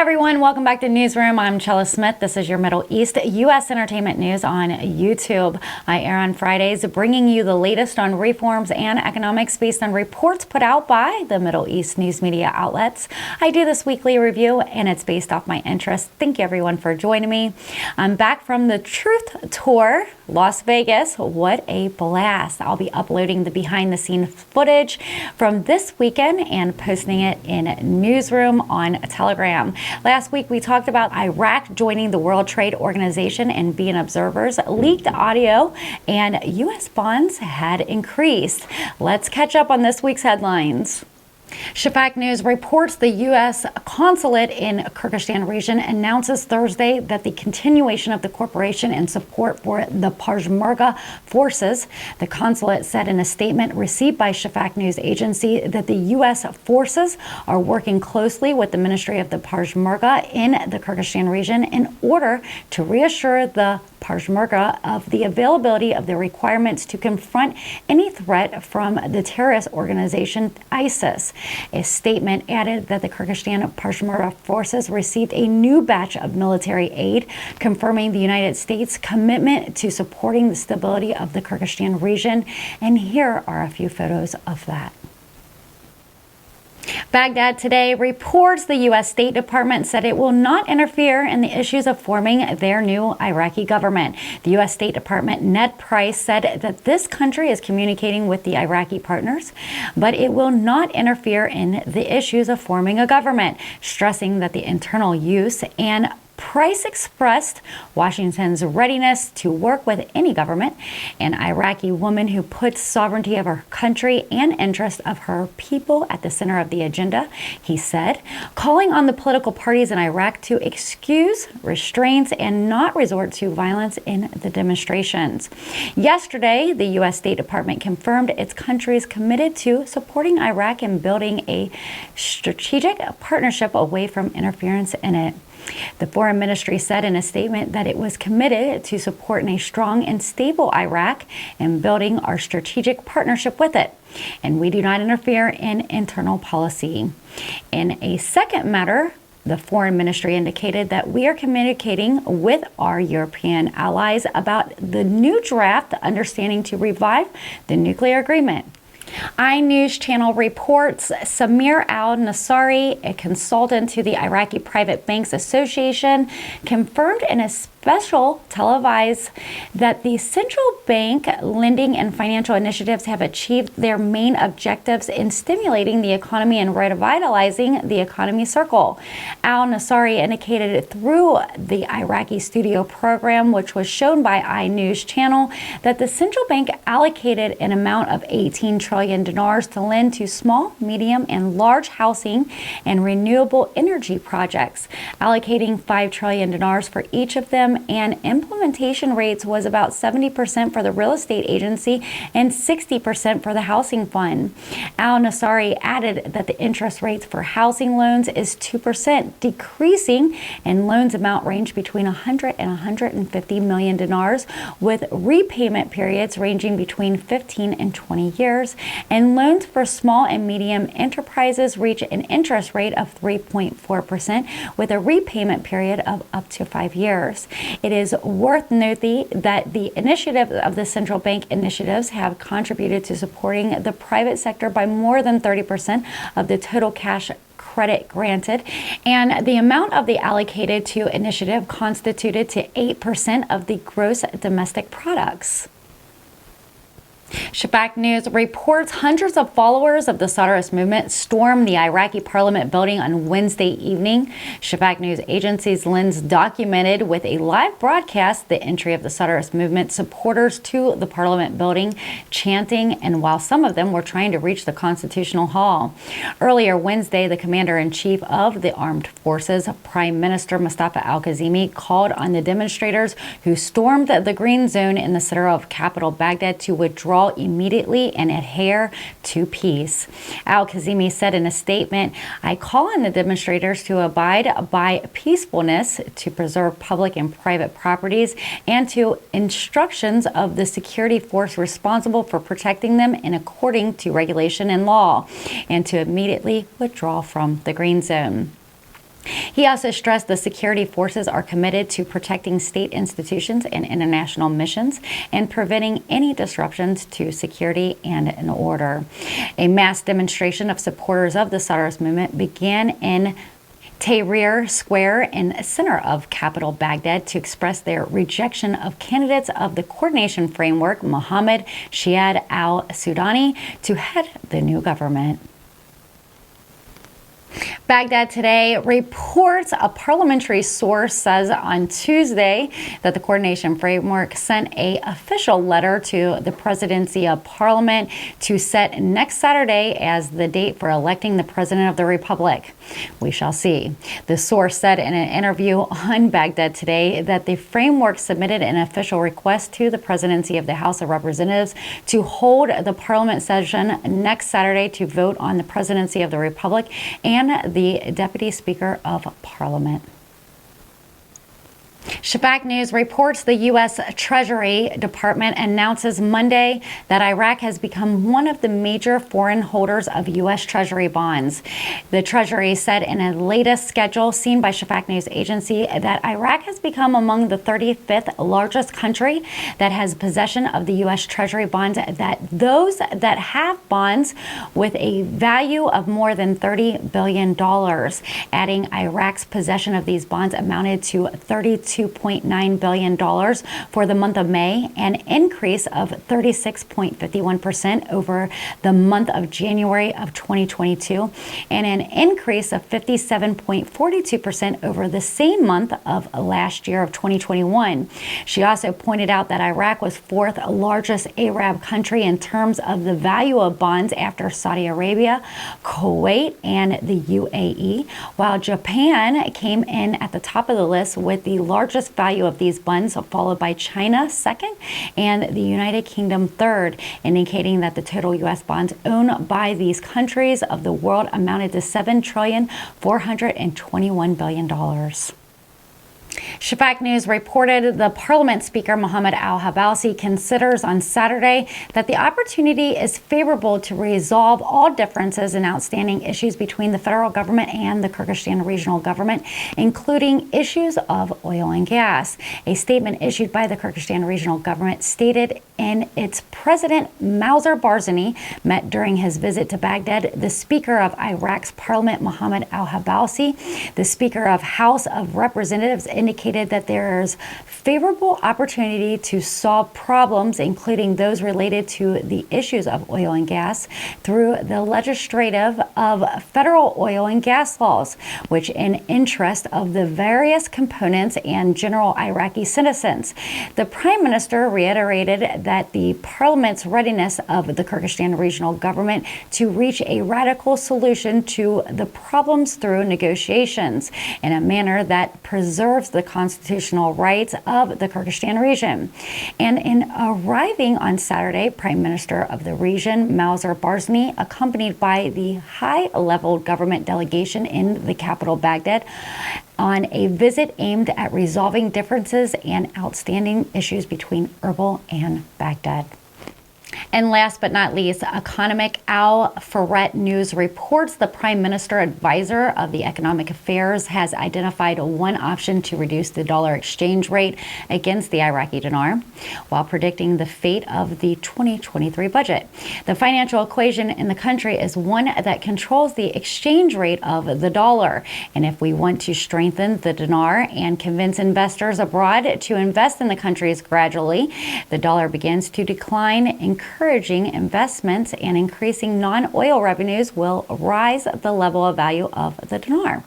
everyone, welcome back to Newsroom. I'm Chella Smith. This is your Middle East U.S. entertainment news on YouTube. I air on Fridays, bringing you the latest on reforms and economics based on reports put out by the Middle East news media outlets. I do this weekly review, and it's based off my interest. Thank you, everyone, for joining me. I'm back from the Truth Tour, Las Vegas. What a blast. I'll be uploading the behind-the-scenes footage from this weekend and posting it in Newsroom on Telegram. Last week, we talked about Iraq joining the World Trade Organization and being observers, leaked audio, and U.S. bonds had increased. Let's catch up on this week's headlines. Shafak News reports the U.S. consulate in Kurdistan region announces Thursday that the continuation of the cooperation and support for the Peshmerga forces. The consulate said in a statement received by Shafak News agency that the U.S. forces are working closely with the Ministry of the Peshmerga in the Kurdistan region in order to reassure the Peshmerga of the availability of the requirements to confront any threat from the terrorist organization ISIS. A statement added that the Kurdistan Peshmerga forces received a new batch of military aid, confirming the United States' commitment to supporting the stability of the Kurdistan region. And here are a few photos of that. Baghdad today reports the U.S. State Department said it will not interfere in the issues of forming their new Iraqi government. The U.S. State Department Ned Price said that this country is communicating with the Iraqi partners, but it will not interfere in the issues of forming a government, stressing that the internal use and Price expressed Washington's readiness to work with any government, an Iraqi woman who puts sovereignty of her country and interest of her people at the center of the agenda, he said, calling on the political parties in Iraq to excuse restraints and not resort to violence in the demonstrations. Yesterday, the U.S. State Department confirmed its country is committed to supporting Iraq and building a strategic partnership away from interference in it. The Foreign Ministry said in a statement that it was committed to supporting a strong and stable Iraq and building our strategic partnership with it. And we do not interfere in internal policy. In a second matter, the Foreign Ministry indicated that we are communicating with our European allies about the new draft understanding to revive the nuclear agreement. iNews channel reports Samir al-Nasari, a consultant to the Iraqi Private Banks Association, confirmed in a special televised that the central bank lending and financial initiatives have achieved their main objectives in stimulating the economy and revitalizing the economy circle. Al-Nasari indicated through the Iraqi studio program, which was shown by iNews channel, that the central bank allocated an amount of 18 trillion dinars to lend to small, medium, and large housing and renewable energy projects, allocating 5 trillion dinars for each of them, and implementation rates was about 70% for the real estate agency and 60% for the housing fund. Al-Nasari added that the interest rates for housing loans is 2%, decreasing, and loans amount range between 100 and 150 million dinars, with repayment periods ranging between 15 and 20 years, and loans for small and medium enterprises reach an interest rate of 3.4% with a repayment period of up to 5 years. It is worth noting that the initiative of the central bank initiatives have contributed to supporting the private sector by more than 30% of the total cash credit granted, and the amount of the allocated to initiative constituted to 8% of the gross domestic products. Shafak News reports hundreds of followers of the Sotorist movement stormed the Iraqi parliament building on Wednesday evening. Shafak News agency's Lens documented with a live broadcast the entry of the Sotorist movement supporters to the parliament building, chanting, and while some of them were trying to reach the Constitutional Hall. Earlier Wednesday, the commander-in-chief of the armed forces, Prime Minister Mustafa al-Kazimi, called on the demonstrators who stormed the Green Zone in the center of capital Baghdad to withdraw immediately and adhere to peace. Al-Kazimi said in a statement, "I call on the demonstrators to abide by peacefulness, to preserve public and private properties, and to instructions of the security force responsible for protecting them and according to regulation and law, and to immediately withdraw from the Green Zone." He also stressed the security forces are committed to protecting state institutions and international missions and preventing any disruptions to security and an order. A mass demonstration of supporters of the Soros movement began in Tahrir Square in the center of capital Baghdad to express their rejection of candidates of the coordination framework, Mohammed Shiad al-Sudani, to head the new government. Baghdad Today reports a parliamentary source says on Tuesday that the coordination framework sent an official letter to the presidency of parliament to set next Saturday as the date for electing the president of the republic. We shall see. The source said in an interview on Baghdad Today that the framework submitted an official request to the presidency of the House of Representatives to hold the parliament session next Saturday to vote on the presidency of the republic and the Deputy Speaker of Parliament. Shafak News reports the U.S. Treasury Department announces Monday that Iraq has become one of the major foreign holders of U.S. Treasury bonds. The Treasury said in a latest schedule seen by Shafak News Agency that Iraq has become among the 35th largest country that has possession of the U.S. Treasury bonds, that those that have bonds with a value of more than $30 billion, adding Iraq's possession of these bonds amounted to $32.9 billion for the month of May, an increase of 36.51% over the month of January of 2022, and an increase of 57.42% over the same month of last year of 2021. She also pointed out that Iraq was fourth largest Arab country in terms of the value of bonds after Saudi Arabia, Kuwait, and the UAE, while Japan came in at the top of the list with the largest value of these bonds, followed by China second and the United Kingdom third, indicating that the total U.S. bonds owned by these countries of the world amounted to $7,421 billion. Shafak News reported the Parliament Speaker Mohammed al-Habassi considers on Saturday that the opportunity is favorable to resolve all differences and outstanding issues between the federal government and the Kyrgyzstan regional government, including issues of oil and gas. A statement issued by the Kyrgyzstan regional government stated in its president Mauser Barzani met during his visit to Baghdad, the Speaker of Iraq's Parliament Mohammed al-Habassi, the Speaker of House of Representatives, indicated that there's favorable opportunity to solve problems, including those related to the issues of oil and gas, through the legislative of federal oil and gas laws, which in interest of the various components and general Iraqi citizens. The Prime Minister reiterated that the Parliament's readiness of the Kyrgyzstan regional government to reach a radical solution to the problems through negotiations in a manner that preserves the constitutional rights of the Kyrgyzstan region. And in arriving on Saturday, Prime Minister of the region, Mauser Barzani, accompanied by the high-level government delegation in the capital, Baghdad, on a visit aimed at resolving differences and outstanding issues between Erbil and Baghdad. And last but not least, economic Al-Faret News reports the Prime Minister advisor of the Economic Affairs has identified one option to reduce the dollar exchange rate against the Iraqi dinar, while predicting the fate of the 2023 budget. The financial equation in the country is one that controls the exchange rate of the dollar. And if we want to strengthen the dinar and convince investors abroad to invest in the countries gradually, the dollar begins to decline, encouraging investments and increasing non-oil revenues will rise the level of value of the dinar.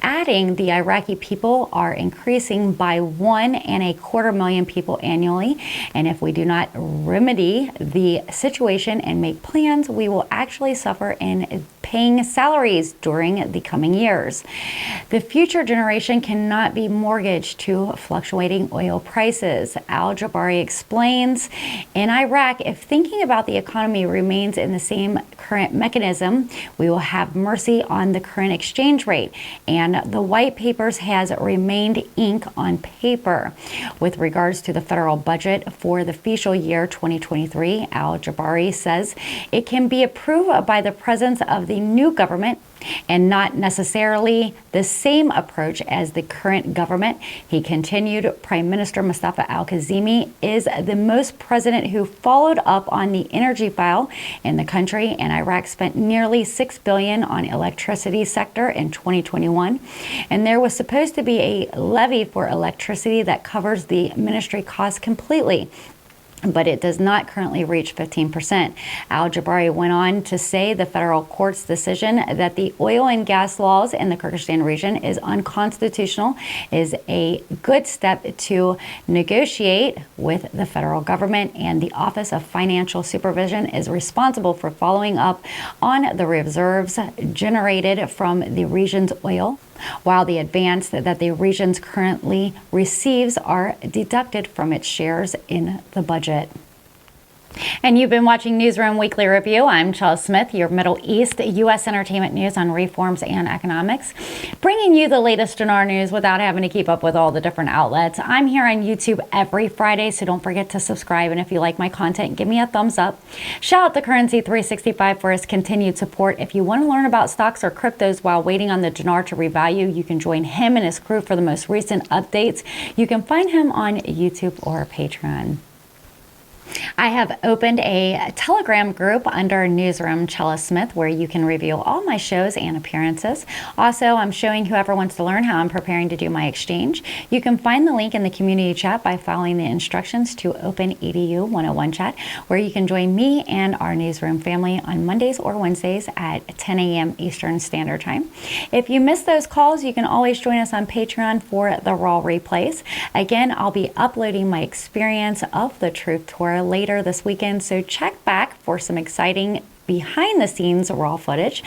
Adding, the Iraqi people are increasing by 1.25 million people annually, and if we do not remedy the situation and make plans, we will actually suffer in paying salaries during the coming years. The future generation cannot be mortgaged to fluctuating oil prices. Al-Jabari explains, in Iraq, if thinking about the economy remains in the same current mechanism, we will have mercy on the current exchange rate, and the white papers has remained ink on paper. With regards to the federal budget for the fiscal year 2023, Al-Jabari says it can be approved by the presence of the new government and not necessarily the same approach as the current government. He continued, Prime Minister Mustafa al-Kazimi is the most president who followed up on the energy file in the country, and Iraq spent nearly $6 billion on electricity sector in 2021. And there was supposed to be a levy for electricity that covers the ministry costs completely, but it does not currently reach 15%. Al-Jabari went on to say the federal court's decision that the oil and gas laws in the Kurdistan region is unconstitutional is a good step to negotiate with the federal government, and the Office of Financial Supervision is responsible for following up on the reserves generated from the region's oil, while the advance that the region currently receives are deducted from its shares in the budget. And you've been watching Newsroom Weekly Review. I'm Chelsea Smith, your Middle East U.S. entertainment news on reforms and economics, bringing you the latest Dinar news without having to keep up with all the different outlets. I'm here on YouTube every Friday, so don't forget to subscribe. And if you like my content, give me a thumbs up. Shout out to Currency 365 for his continued support. If you want to learn about stocks or cryptos while waiting on the dinar to revalue, you can join him and his crew for the most recent updates. You can find him on YouTube or Patreon. I have opened a Telegram group under Newsroom Chella Smith where you can review all my shows and appearances. Also, I'm showing whoever wants to learn how I'm preparing to do my exchange. You can find the link in the community chat by following the instructions to Open EDU 101 chat, where you can join me and our Newsroom family on Mondays or Wednesdays at 10 a.m. Eastern Standard Time. If you miss those calls, you can always join us on Patreon for the raw replays. Again, I'll be uploading my experience of the Truth Tour later this weekend, so check back for some exciting behind the scenes raw footage.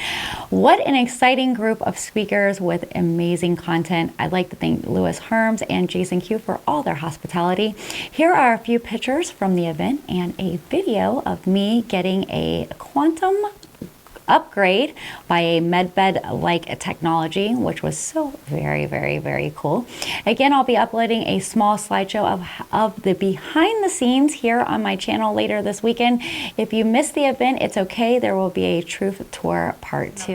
What an exciting group of speakers with amazing content. I'd like to thank Louis Herms and Jason Q for all their hospitality. Here are a few pictures from the event and a video of me getting a quantum upgrade by a medbed-like technology, which was so very, very, very cool. Again, I'll be uploading a small slideshow of the behind the scenes here on my channel later this weekend. If you missed the event, it's okay. There will be a Truth Tour Part 2.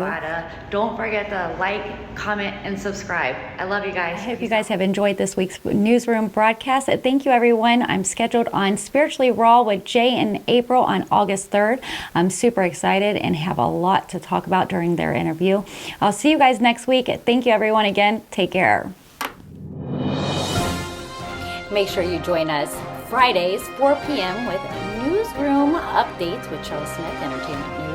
Don't forget to like, comment, and subscribe. I love you guys. I hope you guys have enjoyed this week's Newsroom broadcast. Thank you, everyone. I'm scheduled on Spiritually Raw with Jay and April on August 3rd. I'm super excited and have a lot to talk about during their interview. I'll see you guys next week. Thank you, everyone. Again, take care. Make sure you join us Fridays, 4 p.m. with Newsroom Updates with Chelsea Smith, Entertainment News.